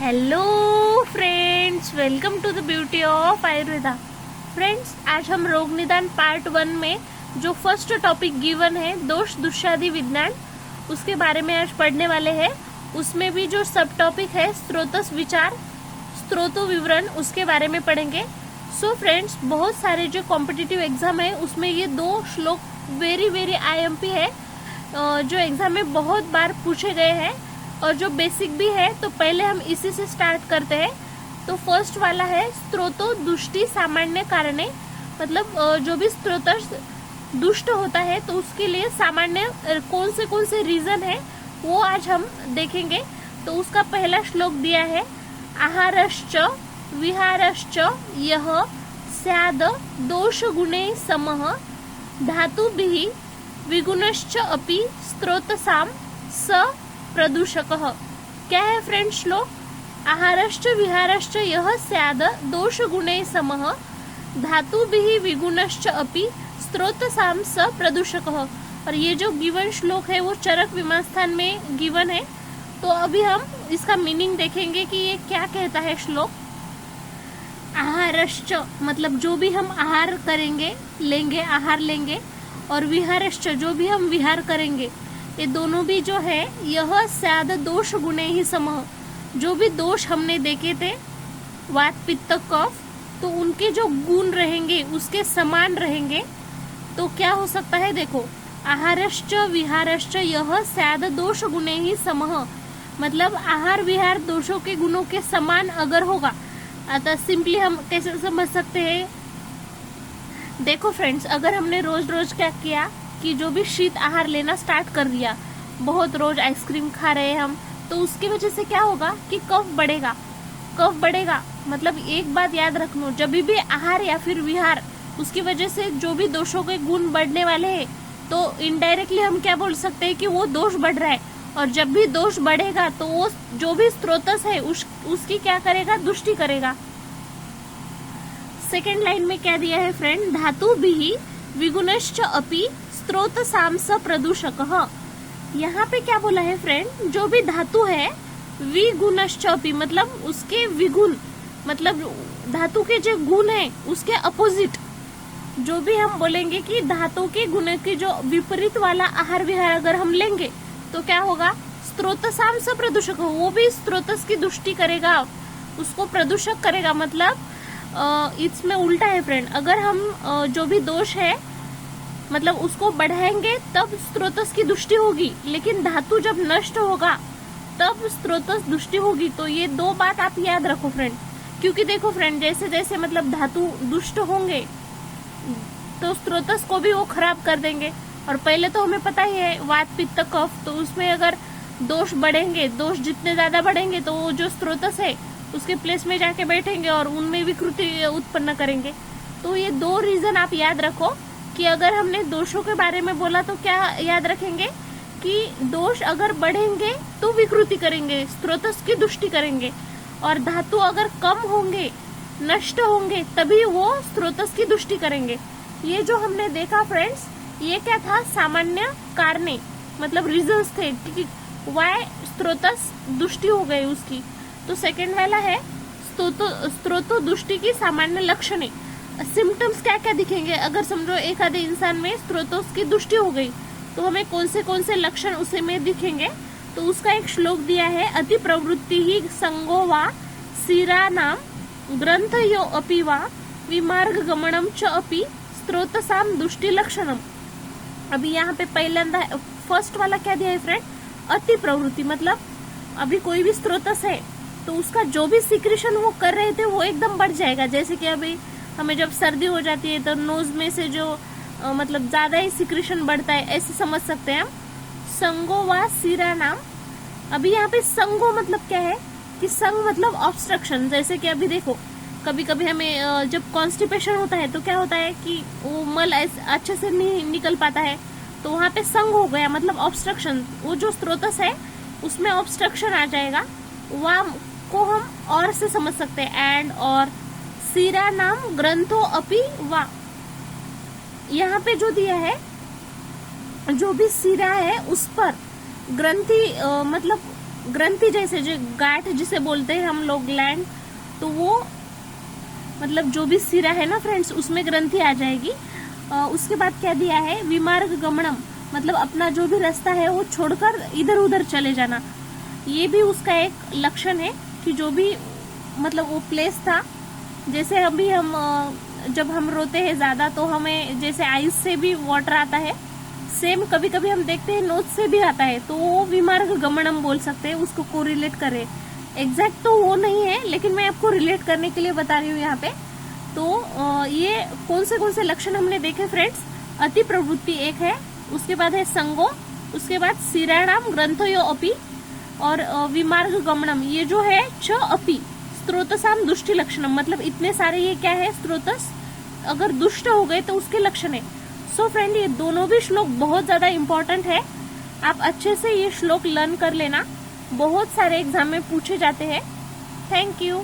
Hello friends, welcome to the beauty of Ayurveda. Friends, आज हम रोग निदान पार्ट 1 में जो फर्स्ट टॉपिक गिवन है दोष दुष्यादि विज्ञान, उसके बारे में आज पढ़ने वाले हैं। उसमें भी जो सब टॉपिक है स्त्रोतस विचार, स्त्रोतो विवरण, उसके बारे में पढ़ेंगे। सो फ्रेंड्स, बहुत सारे जो कॉम्पिटिटिव एग्जाम है उसमें ये दो श्लोक वेरी आईएमपी है, जो एग्जाम में बहुत बार पूछे गए हैं और जो बेसिक भी है। तो पहले हम इसी से स्टार्ट करते हैं। तो फर्स्ट वाला है स्त्रोतो दुष्टि सामान्य कारणे, मतलब जो भी स्त्रोत दुष्ट होता है तो उसके लिए सामान्य कौन से रीजन है वो आज हम देखेंगे। तो उसका पहला श्लोक दिया है, आहारश्च विहारश्च यह स्याद दोष गुणे समः धातुभिः विगुणश्च अपि स्त्रोतसाम स प्रदूषकः। क्या है फ्रेंड श्लोक? आहारश्च विहारश्च यह स्याद दोष गुणे समः धातुभिः विगुणश्च अपि स्त्रोतसाम स प्रदूषकः। और ये जो गिवन श्लोक है वो चरक विमानस्थान में गिवन है। तो अभी हम इसका मीनिंग देखेंगे कि ये क्या कहता है श्लोक। आहारश्च मतलब जो भी हम आहार करेंगे, लेंगे, आहार लेंगे, और विहारश्च जो भी हम विहार करेंगे, ये दोनों भी जो है यह स्याद दोष गुणे ही समः, जो भी दोष हमने देखे थे वात पित्त कफ, तो उनके जो गुण रहेंगे उसके समान रहेंगे। तो क्या हो सकता है, देखो, आहारश्च विहारश्च यह स्याद दोष गुणे ही समः, मतलब आहार विहार दोषों के गुणों के समान अगर होगा। अतः सिंपली हम कैसे समझ सकते हैं, देखो फ्रेंड्स, अगर हमने रोज रोज क्या किया कि जो भी शीत आहार लेना स्टार्ट कर दिया, बहुत रोज आइसक्रीम खा रहे हैं हम, तो उसकी वजह से क्या होगा कि कफ बढ़ेगा। कफ बढ़ेगा मतलब एक बात याद रखना, जब भी आहार या फिर विहार उसकी वजह से जो भी दोषों के गुण बढ़ने वाले हैं, तो इनडायरेक्टली हम क्या बोल सकते हैं कि वो दोष बढ़ रहा है। और जब भी दोष बढ़ेगा तो वो जो भी स्त्रोतस है उसकी क्या करेगा, दुष्टि करेगा। सेकेंड लाइन में क्या दिया है फ्रेंड, धातु भी विगुणश्च अपि स्त्रोतसाम स प्रदूषकः। यहाँ पे क्या बोला है फ्रेंड, जो भी धातु है विगुणश्च अपि मतलब उसके विगुण, मतलब धातु के जो गुण है उसके अपोजिट, जो भी हम बोलेंगे कि धातु के गुण के जो विपरीत वाला आहार विहार अगर हम लेंगे तो क्या होगा, स्त्रोतसाम स प्रदूषक, वो भी स्त्रोतस की दुष्टि करेगा, उसको प्रदूषक करेगा। मतलब इसमें उल्टा है फ्रेंड, अगर हम जो भी दोष है मतलब उसको बढ़ाएंगे तब स्त्रोतस की दुष्टि होगी, लेकिन धातु जब नष्ट होगा तब स्त्रोतस दुष्टि होगी। तो ये दो बात आप याद रखो फ्रेंड, क्योंकि देखो फ्रेंड, जैसे जैसे मतलब धातु दुष्ट होंगे तो स्त्रोतस को भी वो खराब कर देंगे। और पहले तो हमें पता ही है वात पित्त कफ, तो उसमें अगर दोष बढ़ेंगे, दोष जितने ज्यादा बढ़ेंगे तो वो जो स्त्रोतस है उसके प्लेस में जाके बैठेंगे और उनमें विकृति उत्पन्न करेंगे। तो ये दो रीजन आप याद रखो कि अगर हमने दोषों के बारे में बोला तो क्या याद रखेंगे कि दोष अगर बढ़ेंगे तो विकृति करेंगे, स्त्रोतस की दुष्टि करेंगे, और धातु अगर कम होंगे, नष्ट होंगे, तभी वो स्त्रोतस की दुष्टि करेंगे। ये जो हमने देखा फ्रेंड्स, ये क्या था, सामान्य कारणे, मतलब रीजंस थे कि वाई स्त्रोतस दुष्टि हो गई उसकी। तो सेकंड वाला है स्त्रोतो दुष्टि की सामान्य लक्षण। सिम्टम्स क्या क्या दिखेंगे, अगर समझो एक आधे इंसान में स्त्रोतोस की दुष्टि हो गई तो हमें कौन से लक्षण उसे में दिखेंगे। तो उसका एक श्लोक दिया है, अति प्रवृत्ति ही संगो वा सीरा नाम ग्रंथ यो अपि वा विमार्ग गमनम च अपि स्त्रोतसाम दुष्टि लक्षणम। अभी यहाँ पे पहला फर्स्ट वाला क्या दिया है फ्रेंड, अति प्रवृत्ति, मतलब अभी कोई भी स्त्रोतस है तो उसका जो भी सिक्रेशन वो कर रहे थे वो एकदम बढ़ जाएगा। जैसे कि अभी हमें जब सर्दी हो जाती है तो नोज में से जो मतलब ज्यादा ही सिक्रेशन बढ़ता है, ऐसे समझ सकते हैं हम। संगो वा सीरा नाम, अभी यहाँ पे संगो मतलब क्या है कि संग मतलब ऑब्स्ट्रक्शन। जैसे कि अभी देखो, कभी कभी हमें जब कॉन्स्टिपेशन होता है तो क्या होता है कि वो मल अच्छे से नहीं निकल पाता है, तो वहां पे संग हो गया, मतलब ऑब्स्ट्रक्शन, वो जो स्त्रोतस है उसमें ऑब्स्ट्रक्शन आ जाएगा। वह को हम और से समझ सकते हैं, एंड और सीरा नाम ग्रंथो अपि वा। यहाँ पे जो दिया है, जो भी सीरा है उस पर ग्रंथि मतलब ग्रंथि जैसे, जो गांठ जिसे बोलते हैं हम लोग ग्लैंड, तो वो मतलब जो भी सिरा है ना फ्रेंड्स, उसमें ग्रंथि आ जाएगी। उसके बाद क्या दिया है, विमार्ग गमनम, मतलब अपना जो भी रास्ता है वो छोड़कर इधर उधर चले जाना। ये भी उसका एक लक्षण है कि जो भी मतलब वो प्लेस था, जैसे अभी हम जब हम रोते हैं ज्यादा तो हमें जैसे आईज से भी वाटर आता है, सेम कभी कभी हम देखते हैं नोज से भी आता है, तो वो विमार्ग गमनम बोल सकते हैं, उसको कोरिलेट करें। एग्जैक्ट तो वो नहीं है, लेकिन मैं आपको रिलेट करने के लिए बता रही हूँ यहाँ पे। तो ये कौन से लक्षण हमने देखे फ्रेंड्स, अति प्रवृत्ति एक है, उसके बाद है संगो, उसके बाद सिराणाम ग्रंथयो अपि, और विमार्ग गमनम ये जो है च अपि स्त्रोतसाम दुष्टि लक्षणम, मतलब इतने सारे ये क्या है, स्त्रोतस अगर दुष्ट हो गए तो उसके लक्षण है। सो फ्रेंड, ये दोनों भी श्लोक बहुत ज्यादा इम्पोर्टेंट है, आप अच्छे से ये श्लोक लर्न कर लेना, बहुत सारे एग्जाम में पूछे जाते हैं। Thank you.